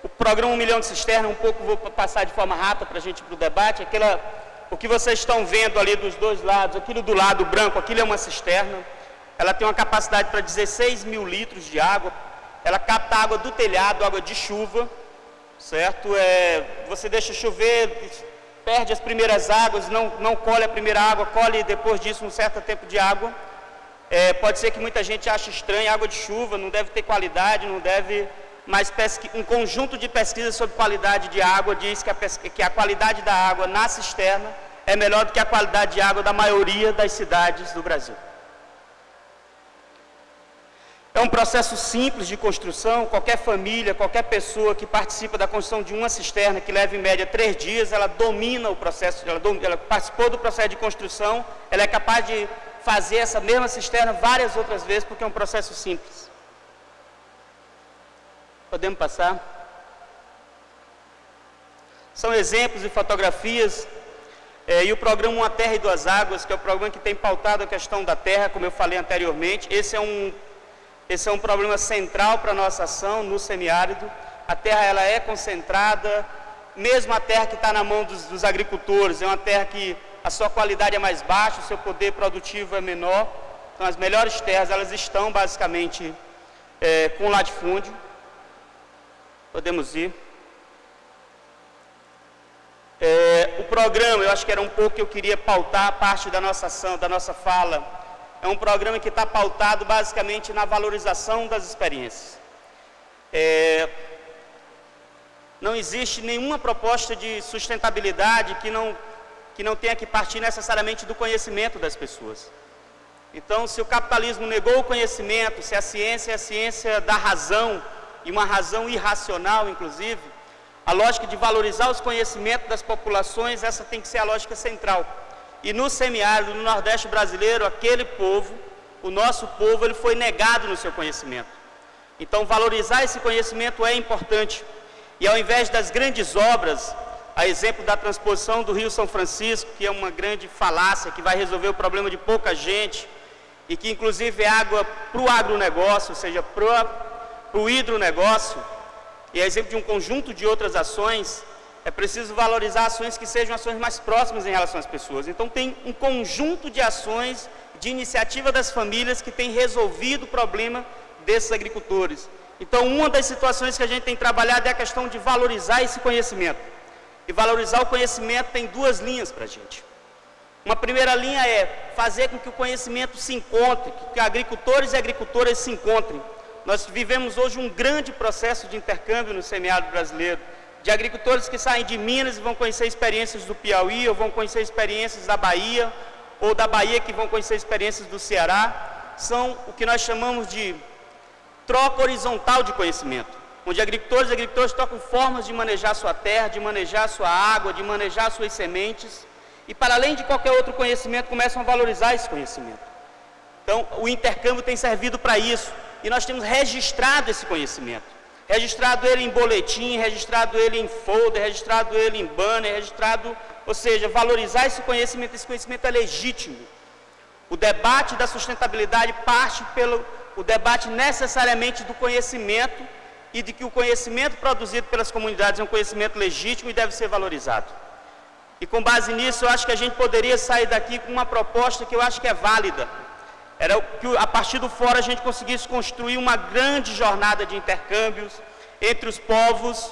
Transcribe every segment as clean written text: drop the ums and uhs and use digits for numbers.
O programa 1 milhão de cisternas, um pouco vou passar de forma rápida para a gente ir para o debate. O que vocês estão vendo ali dos dois lados, aquilo do lado branco, aquilo é uma cisterna. Ela tem uma capacidade para 16 mil litros de água. Ela capta água do telhado, água de chuva, certo? Você deixa chover, perde as primeiras águas, não colhe a primeira água, colhe depois disso um certo tempo de água. Pode ser que muita gente ache estranho, água de chuva não deve ter qualidade, não deve... Mas um conjunto de pesquisas sobre qualidade de água diz que a qualidade da água na cisterna é melhor do que a qualidade de água da maioria das cidades do Brasil. É um processo simples de construção. Qualquer família, qualquer pessoa que participa da construção de uma cisterna, que leva em média 3 dias, ela domina o processo, ela participou do processo de construção, ela é capaz de fazer essa mesma cisterna várias outras vezes, porque é um processo simples. Podemos passar? São exemplos e fotografias. E o programa Uma Terra e Duas Águas, que é o programa que tem pautado a questão da terra, como eu falei anteriormente. Esse é um problema central para a nossa ação no semiárido. A terra ela é concentrada, mesmo a terra que está na mão dos agricultores, é uma terra que a sua qualidade é mais baixa, o seu poder produtivo é menor. Então as melhores terras elas estão basicamente com latifúndio. Podemos ir. O programa, eu acho que era um pouco que eu queria pautar a parte da nossa ação, da nossa fala. É um programa que está pautado basicamente na valorização das experiências. Não existe nenhuma proposta de sustentabilidade que não tenha que partir necessariamente do conhecimento das pessoas. Então, se o capitalismo negou o conhecimento, se a ciência é a ciência da razão, e uma razão irracional, inclusive, a lógica de valorizar os conhecimentos das populações, essa tem que ser a lógica central. E no semiárido, no Nordeste brasileiro, aquele povo, o nosso povo, ele foi negado no seu conhecimento. Então, valorizar esse conhecimento é importante. E ao invés das grandes obras, a exemplo da transposição do Rio São Francisco, que é uma grande falácia, que vai resolver o problema de pouca gente, e que inclusive é água para o agronegócio, ou seja, para o hidronegócio, e é exemplo de um conjunto de outras ações, é preciso valorizar ações que sejam ações mais próximas em relação às pessoas. Então tem um conjunto de ações, de iniciativa das famílias que tem resolvido o problema desses agricultores. Então uma das situações que a gente tem trabalhado é a questão de valorizar esse conhecimento. E valorizar o conhecimento tem 2 linhas para a gente. Uma primeira linha é fazer com que o conhecimento se encontre, que agricultores e agricultoras se encontrem. Nós vivemos hoje um grande processo de intercâmbio no semiárido brasileiro, de agricultores que saem de Minas e vão conhecer experiências do Piauí, ou vão conhecer experiências da Bahia, ou da Bahia que vão conhecer experiências do Ceará. São o que nós chamamos de troca horizontal de conhecimento, onde agricultores e agricultoras trocam formas de manejar sua terra, de manejar sua água, de manejar suas sementes, e para além de qualquer outro conhecimento, começam a valorizar esse conhecimento. Então, o intercâmbio tem servido para isso. E nós temos registrado esse conhecimento, registrado ele em boletim, registrado ele em folder, registrado ele em banner, ou seja, valorizar esse conhecimento é legítimo. O debate da sustentabilidade parte o debate necessariamente do conhecimento e de que o conhecimento produzido pelas comunidades é um conhecimento legítimo e deve ser valorizado. E com base nisso, eu acho que a gente poderia sair daqui com uma proposta que eu acho que é válida. Era que a partir do fórum a gente conseguisse construir uma grande jornada de intercâmbios entre os povos.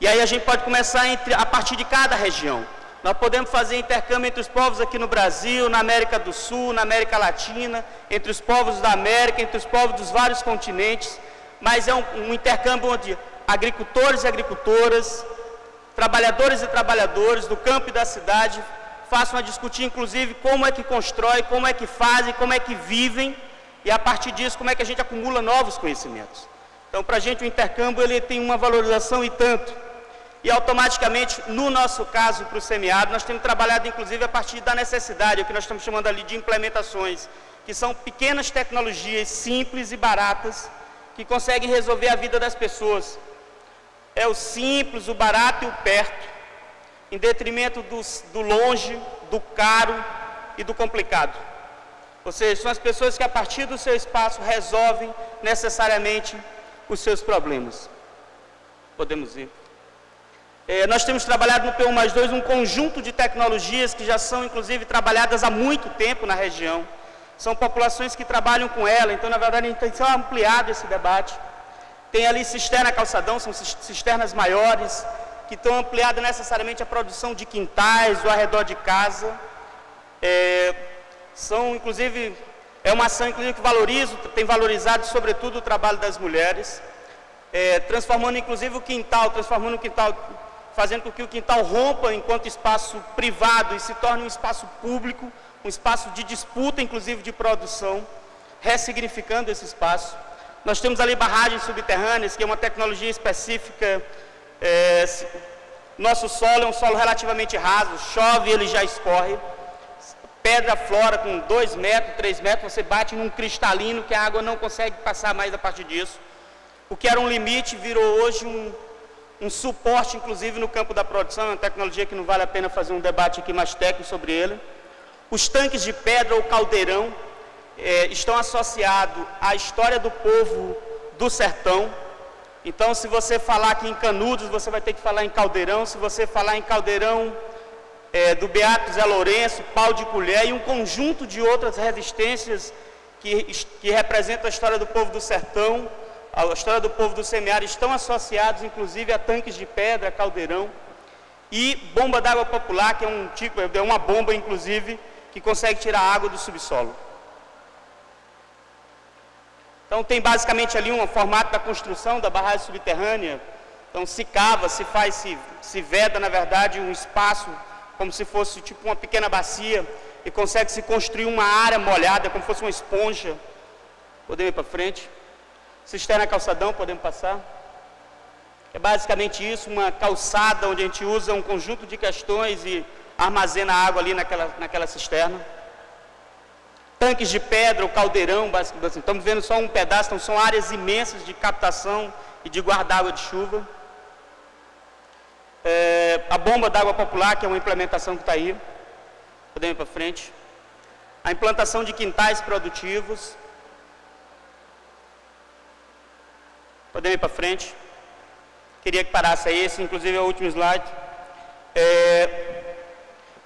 E aí a gente pode começar a partir de cada região. Nós podemos fazer intercâmbio entre os povos aqui no Brasil, na América do Sul, na América Latina, entre os povos da América, entre os povos dos vários continentes. Mas é um intercâmbio onde agricultores e agricultoras, trabalhadores e trabalhadores do campo e da cidade façam a discutir, inclusive, como é que constrói, como é que fazem, como é que vivem, e a partir disso, como é que a gente acumula novos conhecimentos. Então, para a gente, o intercâmbio ele tem uma valorização e tanto. E, automaticamente, no nosso caso, para o semiárido, nós temos trabalhado, inclusive, a partir da necessidade, o que nós estamos chamando ali de implementações, que são pequenas tecnologias simples e baratas, que conseguem resolver a vida das pessoas. É o simples, o barato e o perto, em detrimento do longe, do caro e do complicado. Ou seja, são as pessoas que a partir do seu espaço resolvem necessariamente os seus problemas. Podemos ir. Nós temos trabalhado no PU+2 um conjunto de tecnologias que já são, inclusive, trabalhadas há muito tempo na região. São populações que trabalham com ela, então, na verdade, a gente tem ampliado esse debate. Tem ali cisterna calçadão, são cisternas maiores, que estão ampliadas necessariamente a produção de quintais, ao redor de casa. São, inclusive, é uma ação, inclusive, que tem valorizado, sobretudo, o trabalho das mulheres, transformando, inclusive, o quintal, fazendo com que o quintal rompa enquanto espaço privado e se torne um espaço público, um espaço de disputa, inclusive, de produção, ressignificando esse espaço. Nós temos ali barragens subterrâneas, que é uma tecnologia específica. Nosso solo é um solo relativamente raso, chove, ele já escorre. Pedra flora com 2 metros, 3 metros, você bate num cristalino que a água não consegue passar mais a partir disso. O que era um limite virou hoje um suporte, inclusive, no campo da produção. É uma tecnologia que não vale a pena fazer um debate aqui mais técnico sobre ele. Os tanques de pedra ou caldeirão estão associados à história do povo do sertão. Então, se você falar aqui em Canudos, você vai ter que falar em Caldeirão. Se você falar em Caldeirão, do Beato Zé Lourenço, Pau de Colher e um conjunto de outras resistências que representam a história do povo do sertão, a história do povo do semiárido, estão associados, inclusive, a tanques de pedra, caldeirão e bomba d'água popular, que é uma bomba, inclusive, que consegue tirar a água do subsolo. Então, tem basicamente ali um formato da construção da barragem subterrânea. Então, se cava, se veda, na verdade, um espaço como se fosse tipo uma pequena bacia e consegue se construir uma área molhada, como se fosse uma esponja. Podemos ir para frente. Cisterna calçadão, podemos passar. É basicamente isso, uma calçada onde a gente usa um conjunto de questões e armazena água ali naquela cisterna. Tanques de pedra, o caldeirão, basicamente, estamos vendo só um pedaço, então são áreas imensas de captação e de guarda-água de chuva. A bomba d'água popular, que é uma implementação que está aí, podemos ir para frente. A implantação de quintais produtivos, podemos ir para frente. Queria que parasse aí, esse inclusive é o último slide.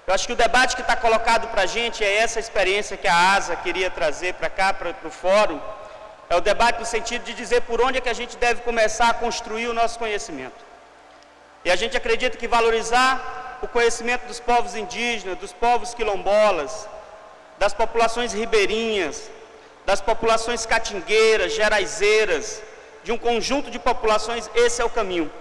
Eu acho que o debate que está colocado para a gente é essa experiência que a ASA queria trazer para cá, para o fórum. É o debate no sentido de dizer por onde é que a gente deve começar a construir o nosso conhecimento. E a gente acredita que valorizar o conhecimento dos povos indígenas, dos povos quilombolas, das populações ribeirinhas, das populações catingueiras, geraizeiras, de um conjunto de populações, esse é o caminho.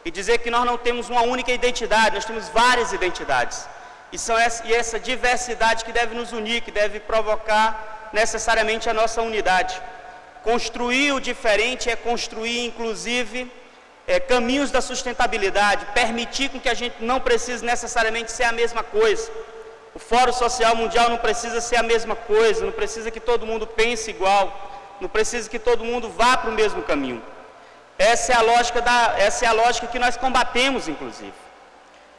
E dizer que nós não temos uma única identidade, nós temos várias identidades. E essa diversidade que deve nos unir, que deve provocar necessariamente a nossa unidade. Construir o diferente é construir, inclusive, caminhos da sustentabilidade, permitir com que a gente não precise necessariamente ser a mesma coisa. O Fórum Social Mundial não precisa ser a mesma coisa, não precisa que todo mundo pense igual, não precisa que todo mundo vá para o mesmo caminho. Essa é a lógica que nós combatemos, inclusive.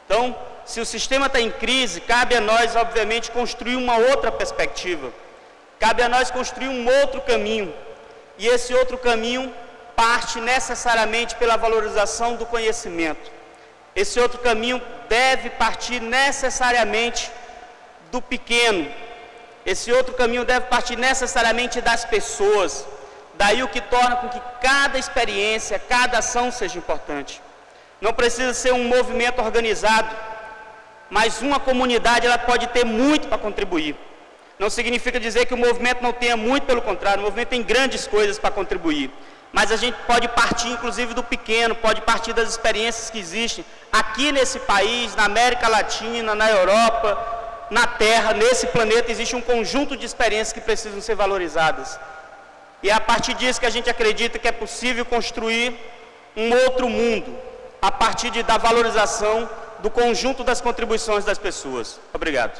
Então, se o sistema está em crise, cabe a nós, obviamente, construir uma outra perspectiva. Cabe a nós construir um outro caminho. E esse outro caminho parte necessariamente pela valorização do conhecimento. Esse outro caminho deve partir necessariamente do pequeno. Esse outro caminho deve partir necessariamente das pessoas. Daí o que torna com que cada experiência, cada ação seja importante. Não precisa ser um movimento organizado, mas uma comunidade ela pode ter muito para contribuir. Não significa dizer que o movimento não tenha muito, pelo contrário, o movimento tem grandes coisas para contribuir. Mas a gente pode partir, inclusive, do pequeno, pode partir das experiências que existem aqui nesse país, na América Latina, na Europa, na Terra, nesse planeta, existe um conjunto de experiências que precisam ser valorizadas. E é a partir disso que a gente acredita que é possível construir um outro mundo, a partir da valorização do conjunto das contribuições das pessoas. Obrigado.